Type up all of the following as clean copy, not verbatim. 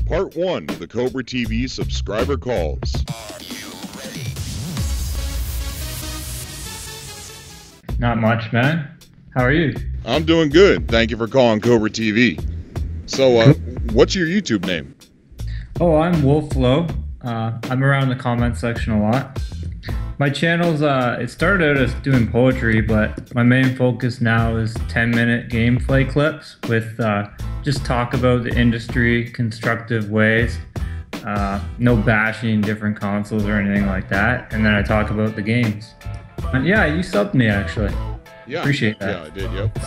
Part 1 of the CobraTV subscriber calls. Are you ready? Not much, man. How are you? I'm doing good. Thank you for calling CobraTV. So, what's your YouTube name? Oh, I'm Wolflow. I'm around the comment section a lot. My channel's, it started out as doing poetry, but my main focus now is 10-minute gameplay clips with just talk about the industry, constructive ways, no bashing different consoles or anything like that, and then I talk about the games. Yeah, you subbed me actually. Yeah, appreciate that. Yeah, I did, yep.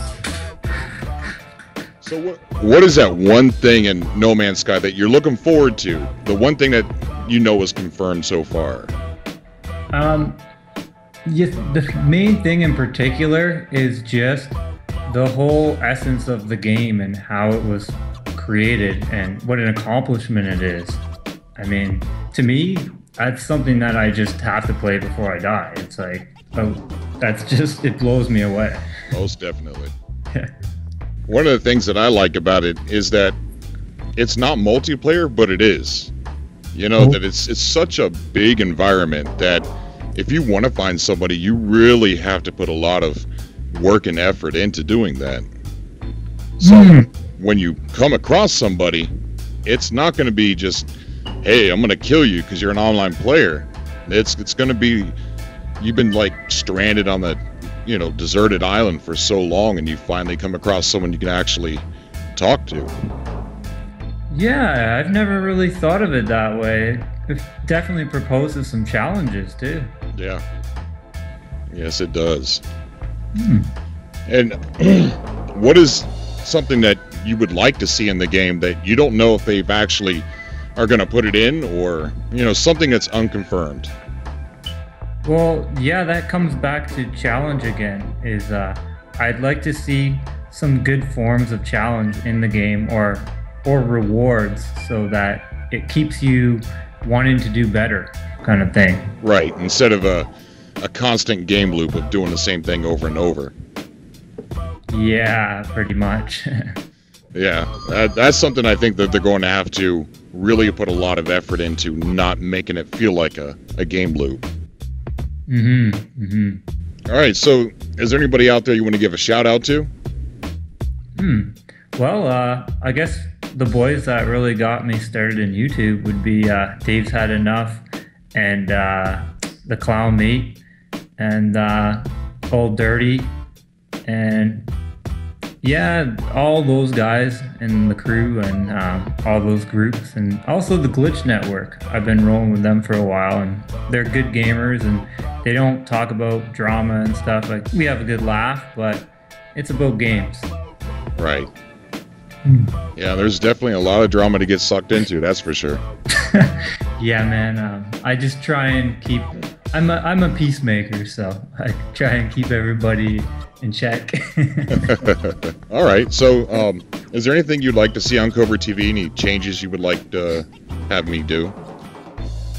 So what is that one thing in No Man's Sky that you're looking forward to? The one thing that you know is confirmed so far? The main thing in particular is just the whole essence of the game and how it was created and what an accomplishment it is. I mean, to me, that's something that I just have to play before I die. It's like, oh, it blows me away. Most definitely. One of the things that I like about it is that it's not multiplayer, but it is. You know, that it's such a big environment that if you want to find somebody, you really have to put a lot of work and effort into doing that. So when you come across somebody, it's not going to be just, hey, I'm going to kill you because you're an online player. It's going to be, you've been like stranded on the, you know, deserted island for so long, and you finally come across someone you can actually talk to. Yeah, I've never really thought of it that way. It definitely proposes some challenges too. Yeah. Yes, it does. And what is something that you would like to see in the game that you don't know if they've actually are going to put it in, or, you know, something that's unconfirmed? Well, yeah, that comes back to challenge again, is I'd like to see some good forms of challenge in the game, or rewards, so that it keeps you wanting to do better, kind of thing. Right, instead of a constant game loop of doing the same thing over and over. Yeah, pretty much. Yeah, that's something I think that they're going to have to really put a lot of effort into, not making it feel like a game loop. All right, so is there anybody out there you want to give a shout out to? Well, I guess the boys that really got me started in YouTube would be Dave's Had Enough, and the Clown Meat, and Old Dirty, and yeah, all those guys and the crew, and all those groups, and also the Glitch Network. I've been rolling with them for a while, and they're good gamers, and they don't talk about drama and stuff. Like, we have a good laugh, but it's about games. Right. Yeah, there's definitely a lot of drama to get sucked into, that's for sure. Yeah, man. I just try and keep. I'm a peacemaker, so I try and keep everybody in check. All right. So, is there anything you'd like to see on CobraTV? Any changes you would like to have me do?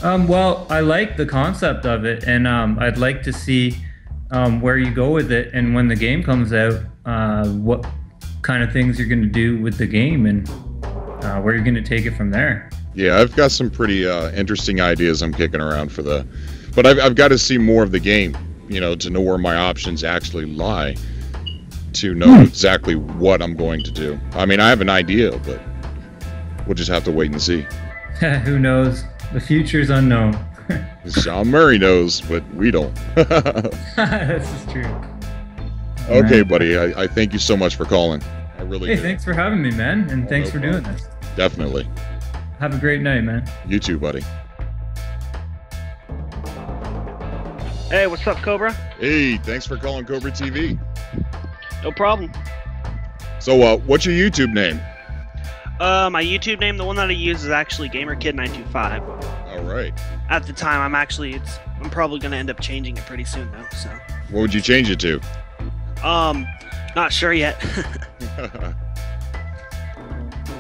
Well, I like the concept of it, and I'd like to see where you go with it, and when the game comes out, what kind of things you're going to do with the game, and where you're going to take it from there. Yeah, I've got some pretty interesting ideas I'm kicking around for but I've got to see more of the game, you know, to know where my options actually lie, to know exactly what I'm going to do. I mean, I have an idea, but we'll just have to wait and see. Who knows? The future's unknown. Sean Murray knows, but we don't. This is true. Okay, buddy. I thank you so much for calling. I really do. Thanks for having me, man, and thanks for doing this. Definitely. Have a great night, man. You too, buddy. Hey, what's up, Cobra? Hey, thanks for calling CobraTV. No problem. So, what's your YouTube name? My YouTube name, the one that I use, is actually GamerKid925. All right. At the time, I'm probably gonna end up changing it pretty soon, though. So. What would you change it to? Not sure yet.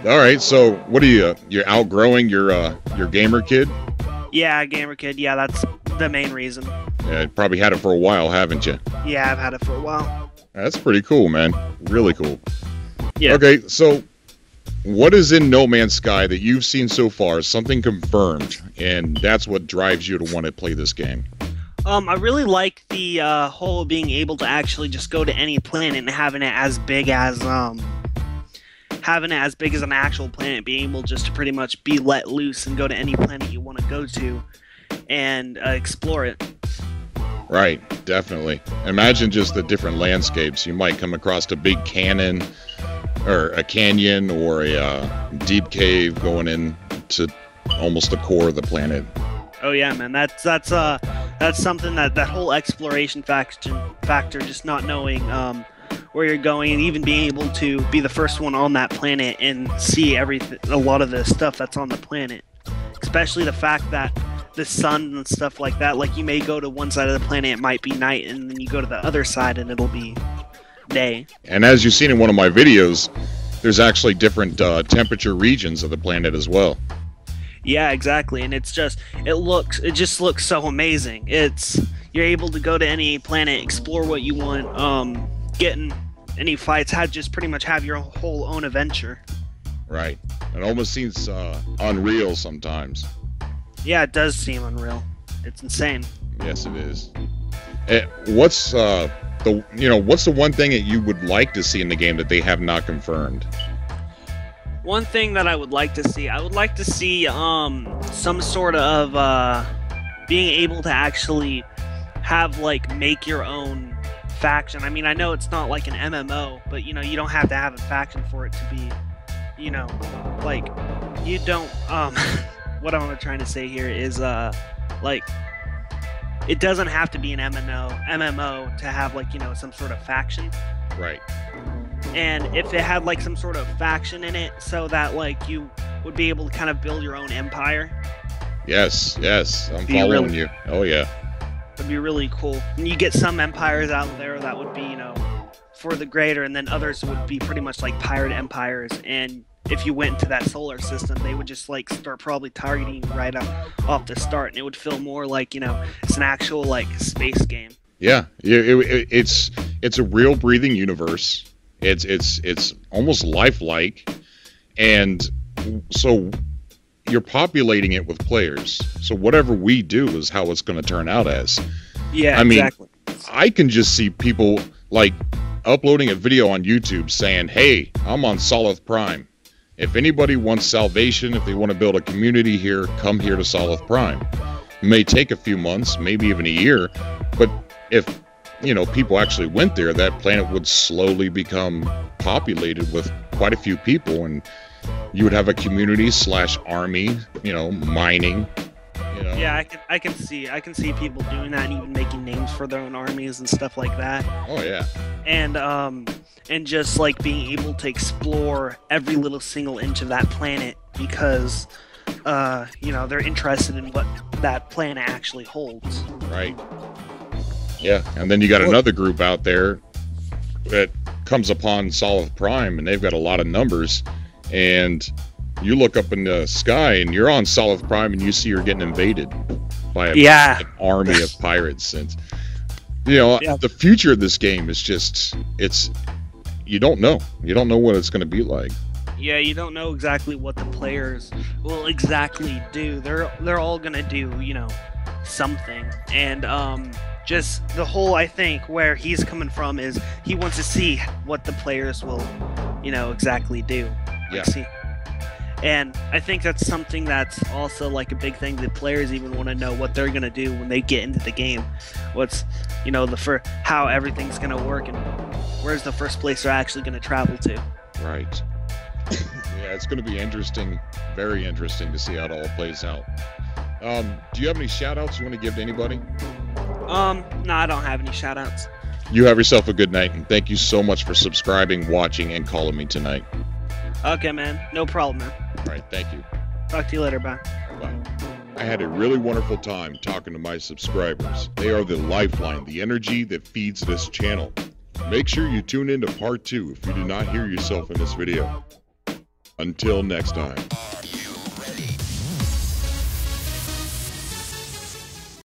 All right. So, what are you're outgrowing your gamer kid? Yeah, GamerKid. Yeah, that's the main reason. Yeah, you probably had it for a while, haven't you? Yeah, I've had it for a while. That's pretty cool, man. Really cool. Yeah. Okay, so what is in No Man's Sky that you've seen so far, something confirmed, and that's what drives you to want to play this game? I really like the whole being able to actually just go to any planet and having it as big as an actual planet, being able just to pretty much be let loose and go to any planet you want to go to and explore it. Right, definitely. Imagine just the different landscapes. You might come across a big canyon, or a canyon, or a deep cave going into almost the core of the planet. Oh yeah, man. That's something that whole exploration factor, just not knowing where you're going, and even being able to be the first one on that planet and see everything, a lot of the stuff that's on the planet. Especially the fact that the sun and stuff like that, like you may go to one side of the planet, it might be night, and then you go to the other side and it'll be day. And as you've seen in one of my videos, there's actually different temperature regions of the planet as well. Yeah, exactly, and it just looks so amazing. You're able to go to any planet, explore what you want, get in any fights, just pretty much have your whole own adventure. Right. It almost seems unreal sometimes. Yeah, it does seem unreal. It's insane. Yes, it is. What's the one thing that you would like to see in the game that they have not confirmed? One thing that I would like to see some sort of being able to actually have make your own faction. I mean, I know it's not like an MMO, but you don't have to have a faction for it to be, you don't what I'm trying to say here is it doesn't have to be an MMO to have some sort of faction. Right. And if it had some sort of faction in it, so that you would be able to kind of build your own empire. Yes, I'm following you. Oh yeah. It'd be really cool. And you get some empires out there that would be, for the greater, and then others would be pretty much like pirate empires. And if you went into that solar system, they would just start probably targeting you right off the start, and it would feel more like it's an actual space game. Yeah, it's a real breathing universe. It's almost lifelike, and so you're populating it with players. So whatever we do is how it's going to turn out as. Yeah, exactly. I can just see people uploading a video on YouTube saying, "Hey, I'm on Solith Prime. If anybody wants salvation, if they want to build a community here, come here to Solith Prime." It may take a few months, maybe even a year, but if people actually went there, that planet would slowly become populated with quite a few people, and you would have a community / army, mining. Yeah, I can see people doing that and even making names for their own armies and stuff like that. Oh yeah. And just being able to explore every little single inch of that planet because they're interested in what that planet actually holds. Right. Yeah, and then you got another group out there that comes upon Solith Prime, and they've got a lot of numbers, and you look up in the sky, and you're on Solith Prime, and you see you're getting invaded by an army of pirates. And the future of this game is just you don't know what it's going to be like. Yeah, you don't know exactly what the players will exactly do. They're all gonna do something, and just the whole, I think, where he's coming from is he wants to see what the players will, exactly do. Yeah. And I think that's something that's also a big thing. The players even want to know what they're gonna do when they get into the game. What's, how everything's gonna work and where's the first place they're actually gonna travel to. Right. Yeah, it's gonna be interesting, very interesting to see how it all plays out. Do you have any shout-outs you want to give to anybody? No, I don't have any shout-outs. You have yourself a good night, and thank you so much for subscribing, watching, and calling me tonight. Okay, man. No problem, man. All right, thank you. Talk to you later. Bye. Bye. I had a really wonderful time talking to my subscribers. They are the lifeline, the energy that feeds this channel. Make sure you tune in to part 2 if you do not hear yourself in this video. Until next time.